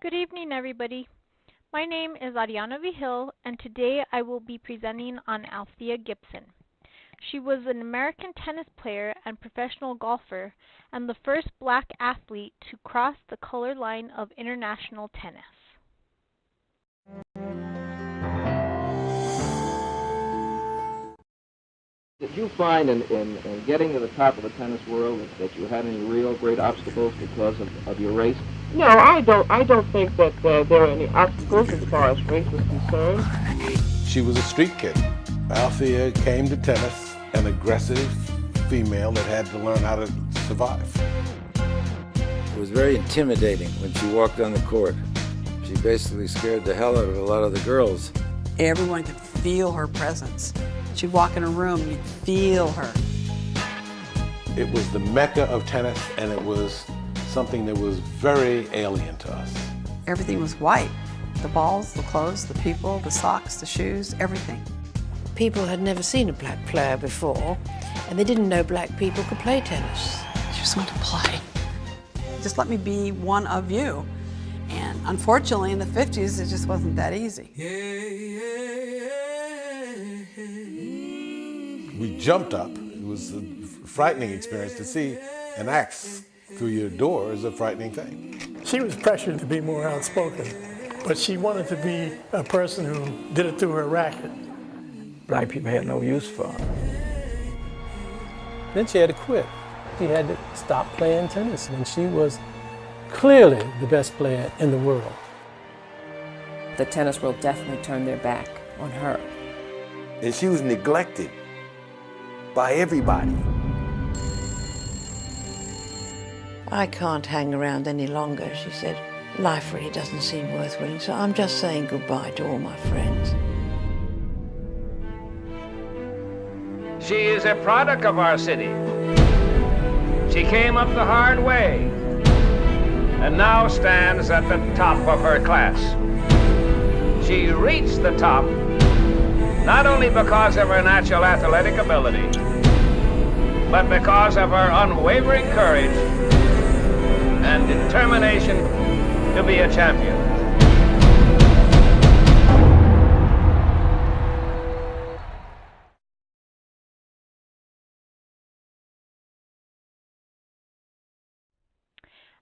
Good evening, everybody. My name is Ariana Vigil, and today I will be presenting on Althea Gibson. She was an American tennis player and professional golfer, and the first black athlete to cross the color line of international tennis. Did you find in getting to the top of the tennis world that you had any real great obstacles because of your race? No, I don't think that there are any obstacles as far as race is concerned. She was a street kid. Althea came to tennis an aggressive female that had to learn how to survive. It was very intimidating when she walked on the court. She basically scared the hell out of a lot of the girls. Everyone could feel her presence. She'd walk in a room, you'd feel her. It was the mecca of tennis, and it was something that was very alien to us. Everything was white. The balls, the clothes, the people, the socks, the shoes, everything. People had never seen a black player before, and they didn't know black people could play tennis. She just wanted to play. Just let me be one of you. And unfortunately, in the 50s, it just wasn't that easy. We jumped up. It was a frightening experience to see an axe through your door is a frightening thing. She was pressured to be more outspoken, but she wanted to be a person who did it through her racket. Black people had no use for her. Then she had to quit. She had to stop playing tennis when she was clearly the best player in the world. The tennis world definitely turned their back on her. And she was neglected by everybody. I can't hang around any longer, she said. Life really doesn't seem worth winning, so I'm just saying goodbye to all my friends. She is a product of our city. She came up the hard way and now stands at the top of her class. She reached the top not only because of her natural athletic ability, but because of her unwavering courage and determination to be a champion.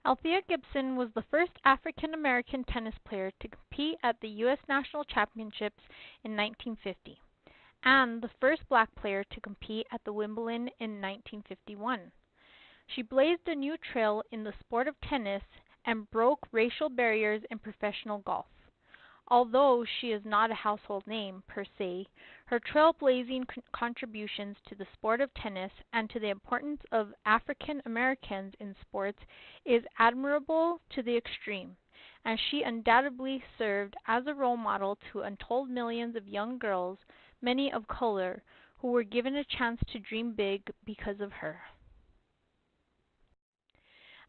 Althea Gibson was the first African-American tennis player to compete at the U.S. National Championships in 1950, and the first black player to compete at the Wimbledon in 1951. She blazed a new trail in the sport of tennis and broke racial barriers in professional golf. Although she is not a household name per se, her trailblazing contributions to the sport of tennis and to the importance of African Americans in sports is admirable to the extreme, and she undoubtedly served as a role model to untold millions of young girls, many of color, who were given a chance to dream big because of her.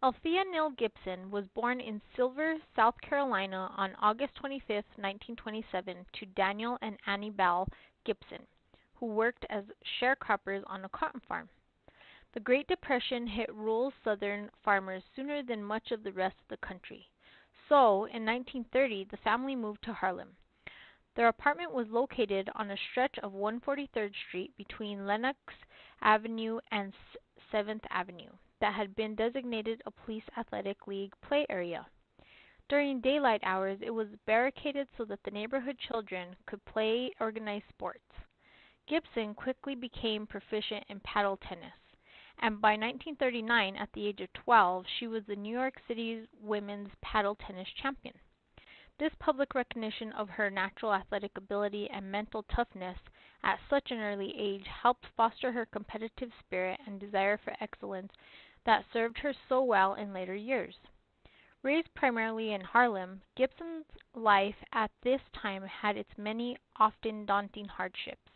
Althea Neal Gibson was born in Silver, South Carolina on August 25, 1927, to Daniel and Annie Bell Gibson, who worked as sharecroppers on a cotton farm. The Great Depression hit rural Southern farmers sooner than much of the rest of the country. So, in 1930, the family moved to Harlem. Their apartment was located on a stretch of 143rd Street between Lenox Avenue and 7th Avenue that had been designated a police athletic league play area. During daylight hours, it was barricaded so that the neighborhood children could play organized sports. Gibson quickly became proficient in paddle tennis, and by 1939, at the age of 12, she was the New York City's women's paddle tennis champion. This public recognition of her natural athletic ability and mental toughness at such an early age helped foster her competitive spirit and desire for excellence that served her so well in later years. Raised primarily in Harlem, Gibson's life at this time had its many, often daunting hardships.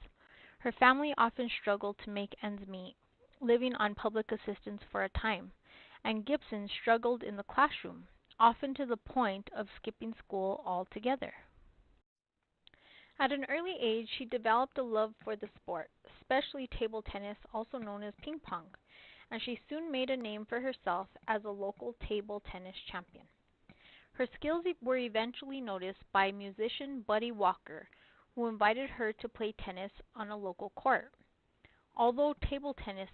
Her family often struggled to make ends meet, living on public assistance for a time, and Gibson struggled in the classroom, often to the point of skipping school altogether. At an early age, she developed a love for the sport, especially table tennis, also known as ping pong, and she soon made a name for herself as a local table tennis champion. Her skills were eventually noticed by musician Buddy Walker, who invited her to play tennis on a local court. Although table tennis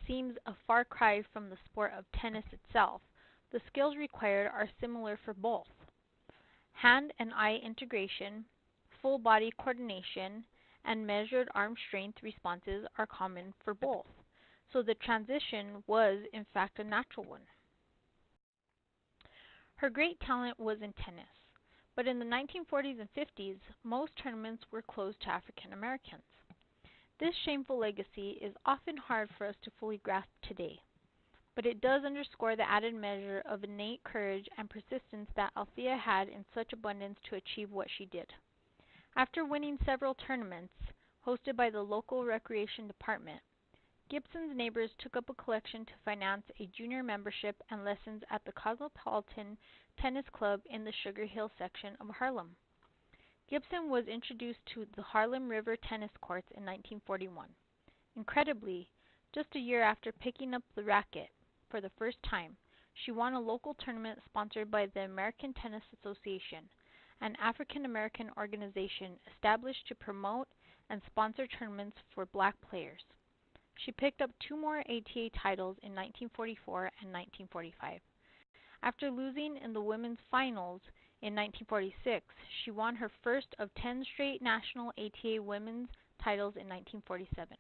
seems a far cry from the sport of tennis itself, the skills required are similar for both. Hand and eye integration, full body coordination, and measured arm strength responses are common for both, so the transition was in fact a natural one. Her great talent was in tennis, but in the 1940s and 50s, most tournaments were closed to African Americans. This shameful legacy is often hard for us to fully grasp today, but it does underscore the added measure of innate courage and persistence that Althea had in such abundance to achieve what she did. After winning several tournaments hosted by the local recreation department, Gibson's neighbors took up a collection to finance a junior membership and lessons at the Cosmopolitan Tennis Club in the Sugar Hill section of Harlem. Gibson was introduced to the Harlem River tennis courts in 1941. Incredibly, just a year after picking up the racket for the first time, she won a local tournament sponsored by the American Tennis Association, an African American organization established to promote and sponsor tournaments for black players. She picked up 2 more ATA titles in 1944 and 1945. After losing in the women's finals in 1946, she won her first of 10 straight national ATA women's titles in 1947.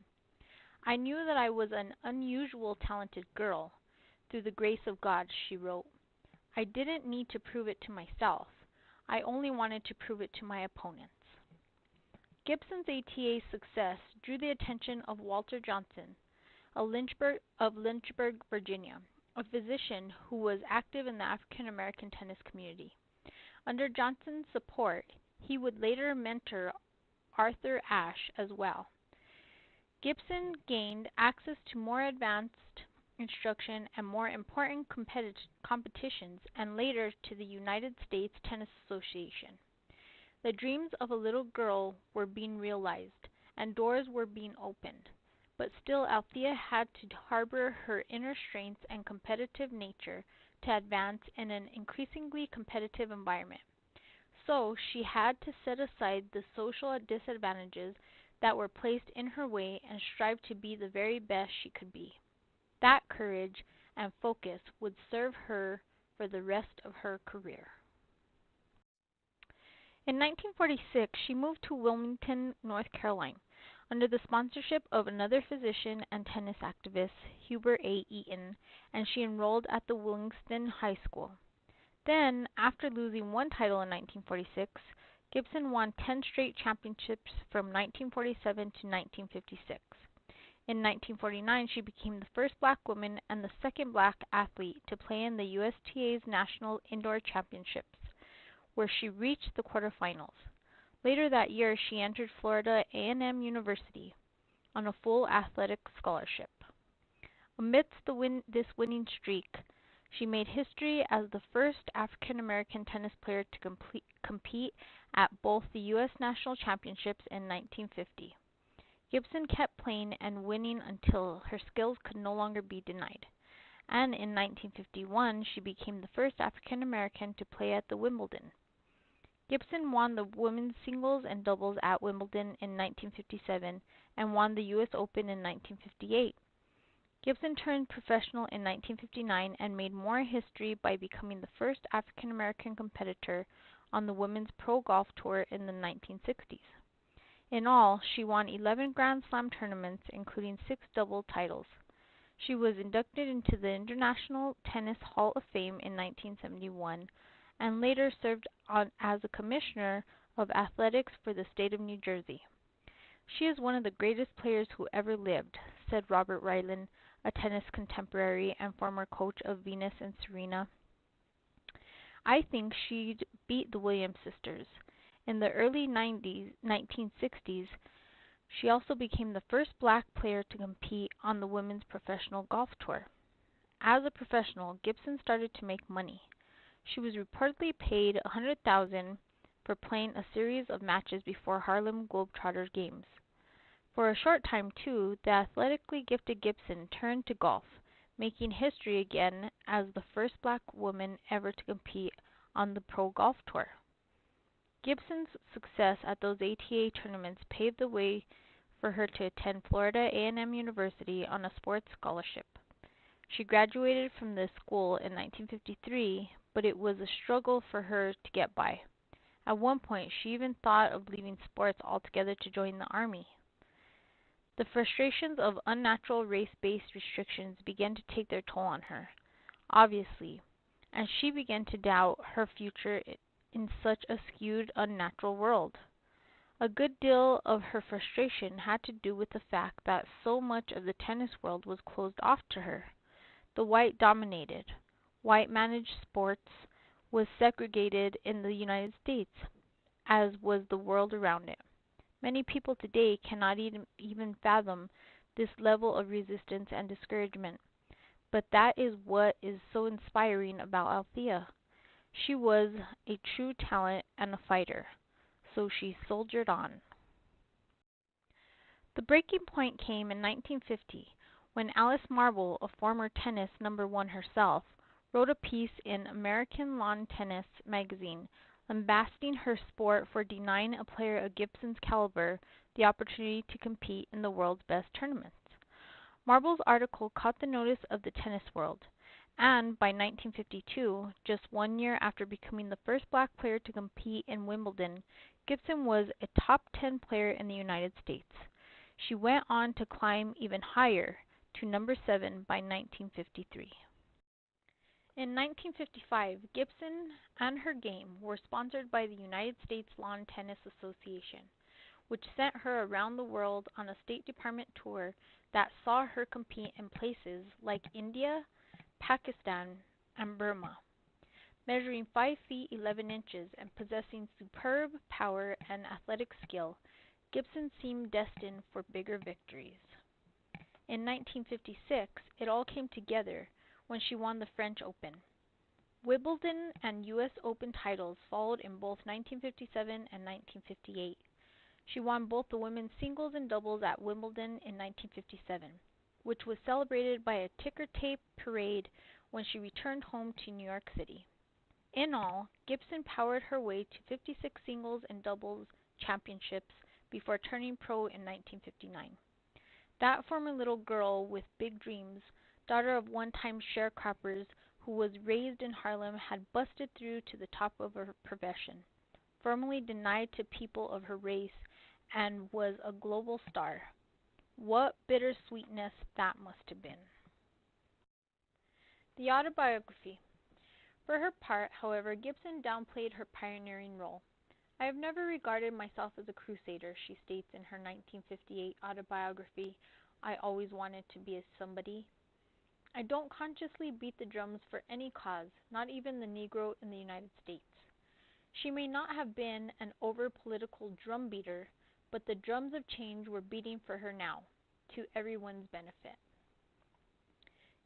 I knew that I was an unusual talented girl, through the grace of God, she wrote. I didn't need to prove it to myself. I only wanted to prove it to my opponents. Gibson's ATA success drew the attention of Walter Johnson, of Lynchburg, Virginia, a physician who was active in the African American tennis community. Under Johnson's support, he would later mentor Arthur Ashe as well. Gibson gained access to more advanced instruction and more important competitions, and later to the United States Tennis Association. The dreams of a little girl were being realized, and doors were being opened, but still Althea had to harbor her inner strength and competitive nature to advance in an increasingly competitive environment. So she had to set aside the social disadvantages that were placed in her way and strive to be the very best she could be. That courage and focus would serve her for the rest of her career. In 1946, she moved to Wilmington, North Carolina, under the sponsorship of another physician and tennis activist, Hubert A. Eaton, and she enrolled at the Wilmington High School. Then, after losing 1 title in 1946, Gibson won 10 straight championships from 1947 to 1956. In 1949, she became the first black woman and the second black athlete to play in the USTA's National Indoor Championships, where she reached the quarterfinals. Later that year, she entered Florida A&M University on a full athletic scholarship. Amidst this winning streak, she made history as the first African American tennis player to compete at both the U.S. National Championships in 1950. Gibson kept playing and winning until her skills could no longer be denied, and in 1951 she became the first African American to play at the Wimbledon. Gibson won the women's singles and doubles at Wimbledon in 1957 and won the U.S. Open in 1958. Gibson turned professional in 1959 and made more history by becoming the first African American competitor on the Women's Pro Golf Tour in the 1960s. In all, she won 11 Grand Slam tournaments, including 6 double titles. She was inducted into the International Tennis Hall of Fame in 1971 and later served as a commissioner of athletics for the state of New Jersey. She is one of the greatest players who ever lived, said Robert Ryland, a tennis contemporary and former coach of Venus and Serena. I think she'd beat the Williams sisters. In the early 1960s, she also became the first black player to compete on the Women's Professional Golf Tour. As a professional, Gibson started to make money. She was reportedly paid $100,000 for playing a series of matches before Harlem Globetrotters games. For a short time, too, the athletically gifted Gibson turned to golf, making history again as the first black woman ever to compete on the Pro Golf Tour. Gibson's success at those ATA tournaments paved the way for her to attend Florida A&M University on a sports scholarship. She graduated from this school in 1953, but it was a struggle for her to get by. At one point, she even thought of leaving sports altogether to join the Army. The frustrations of unnatural race-based restrictions began to take their toll on her, obviously, and she began to doubt her future in such a skewed, unnatural world. A good deal of her frustration had to do with the fact that so much of the tennis world was closed off to her. The white-dominated, white-managed sports was segregated in the United States, as was the world around it. Many people today cannot even fathom this level of resistance and discouragement, but that is what is so inspiring about Althea. She was a true talent and a fighter, so she soldiered on. The breaking point came in 1950 when Alice Marble, a former tennis #1 herself, wrote a piece in American Lawn Tennis magazine lambasting her sport for denying a player of Gibson's caliber the opportunity to compete in the world's best tournaments. Marble's article caught the notice of the tennis world, and by 1952, just 1 year after becoming the first black player to compete in Wimbledon, Gibson was a top 10 player in the United States. She went on to climb even higher, to number 7 by 1953. In 1955, Gibson and her game were sponsored by the United States Lawn Tennis Association, which sent her around the world on a State Department tour that saw her compete in places like India, Pakistan, and Burma. Measuring 5 feet 11 inches and possessing superb power and athletic skill, Gibson seemed destined for bigger victories. In 1956, it all came together when she won the French Open. Wimbledon and U.S. Open titles followed in both 1957 and 1958. She won both the women's singles and doubles at Wimbledon in 1957, which was celebrated by a ticker tape parade when she returned home to New York City. In all, Gibson powered her way to 56 singles and doubles championships before turning pro in 1959. That former little girl with big dreams, daughter of one-time sharecroppers who was raised in Harlem, had busted through to the top of her profession, formerly denied to people of her race, and was a global star. What bittersweetness that must have been. The autobiography. For her part, however, Gibson downplayed her pioneering role. I have never regarded myself as a crusader, she states in her 1958 autobiography, I always wanted to be a somebody. I don't consciously beat the drums for any cause, not even the Negro in the United States. She may not have been an over-political drum beater, but the drums of change were beating for her now, to everyone's benefit.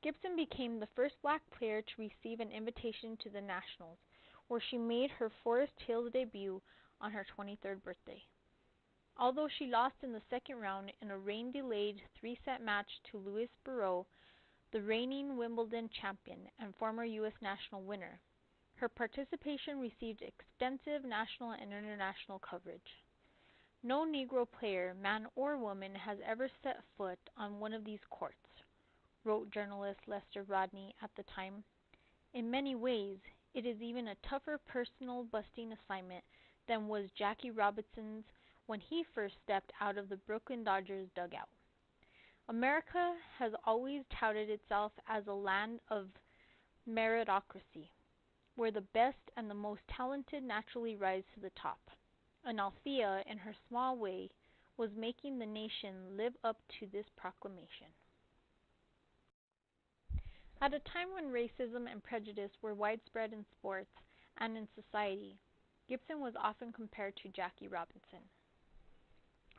Gibson became the first black player to receive an invitation to the Nationals, where she made her Forest Hills debut on her 23rd birthday. Although she lost in the second round in a rain-delayed 3-set match to Louis Burrough, the reigning Wimbledon champion and former U.S. national winner, her participation received extensive national and international coverage. No Negro player, man or woman, has ever set foot on one of these courts, wrote journalist Lester Rodney at the time. In many ways, it is even a tougher personal busting assignment than was Jackie Robinson's when he first stepped out of the Brooklyn Dodgers dugout. America has always touted itself as a land of meritocracy, where the best and the most talented naturally rise to the top. And Althea, in her small way, was making the nation live up to this proclamation. At a time when racism and prejudice were widespread in sports and in society, Gibson was often compared to Jackie Robinson.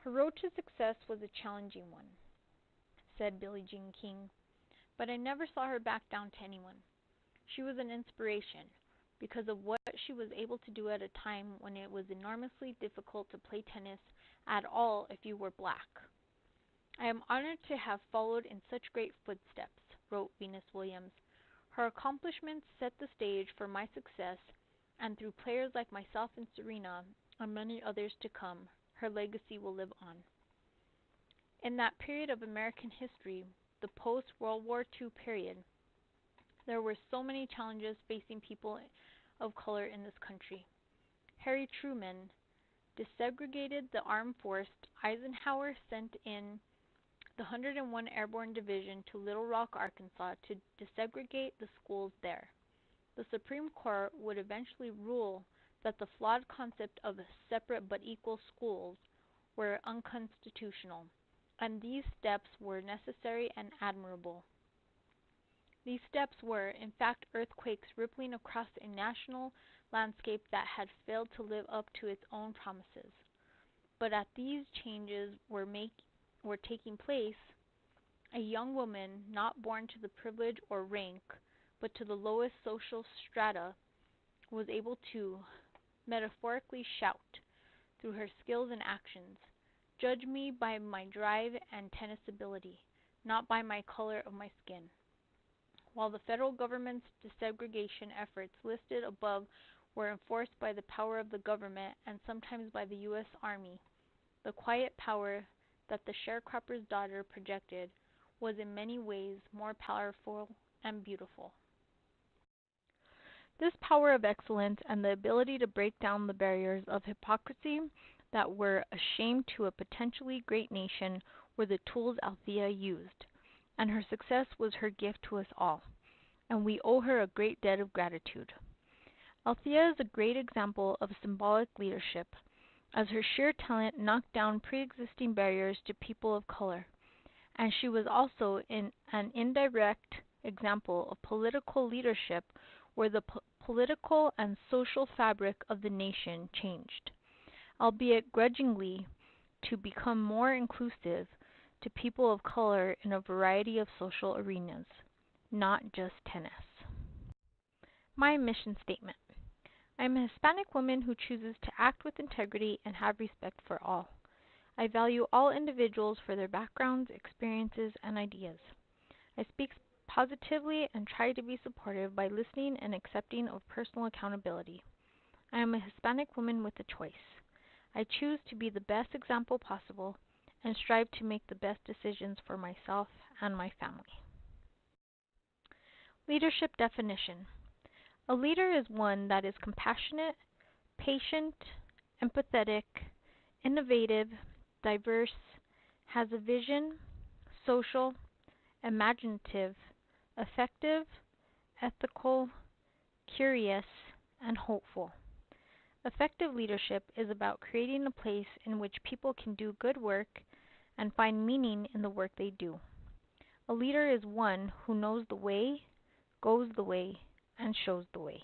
Her road to success was a challenging one, said Billie Jean King, but I never saw her back down to anyone. She was an inspiration because of what she was able to do at a time when it was enormously difficult to play tennis at all if you were black. I am honored to have followed in such great footsteps, wrote Venus Williams. Her accomplishments set the stage for my success, and through players like myself and Serena, and many others to come, her legacy will live on. In that period of American history, the post-World War II period, there were so many challenges facing people of color in this country. Harry Truman desegregated the armed force. Eisenhower sent in the 101 Airborne Division to Little Rock, Arkansas to desegregate the schools there. The Supreme Court would eventually rule that the flawed concept of separate but equal schools were unconstitutional, and these steps were necessary and admirable. These steps were, in fact, earthquakes rippling across a national landscape that had failed to live up to its own promises. But as these changes were taking place, a young woman, not born to the privilege or rank, but to the lowest social strata, was able to metaphorically shout through her skills and actions, "Judge me by my drive and tennis ability, not by my color of my skin." While the federal government's desegregation efforts listed above were enforced by the power of the government and sometimes by the U.S. Army, the quiet power that the sharecropper's daughter projected was in many ways more powerful and beautiful. This power of excellence and the ability to break down the barriers of hypocrisy that were a shame to a potentially great nation were the tools Althea used, and her success was her gift to us all, and we owe her a great debt of gratitude. Althea is a great example of symbolic leadership, as her sheer talent knocked down pre-existing barriers to people of color, and she was also an indirect example of political leadership where the political and social fabric of the nation changed, albeit grudgingly, to become more inclusive to people of color in a variety of social arenas, not just tennis. My mission statement. I am a Hispanic woman who chooses to act with integrity and have respect for all. I value all individuals for their backgrounds, experiences, and ideas. I speak positively and try to be supportive by listening and accepting of personal accountability. I am a Hispanic woman with a choice. I choose to be the best example possible and strive to make the best decisions for myself and my family. Leadership definition. A leader is one that is compassionate, patient, empathetic, innovative, diverse, has a vision, social, imaginative, effective, ethical, curious, and hopeful. Effective leadership is about creating a place in which people can do good work and find meaning in the work they do. A leader is one who knows the way, goes the way, and shows the way.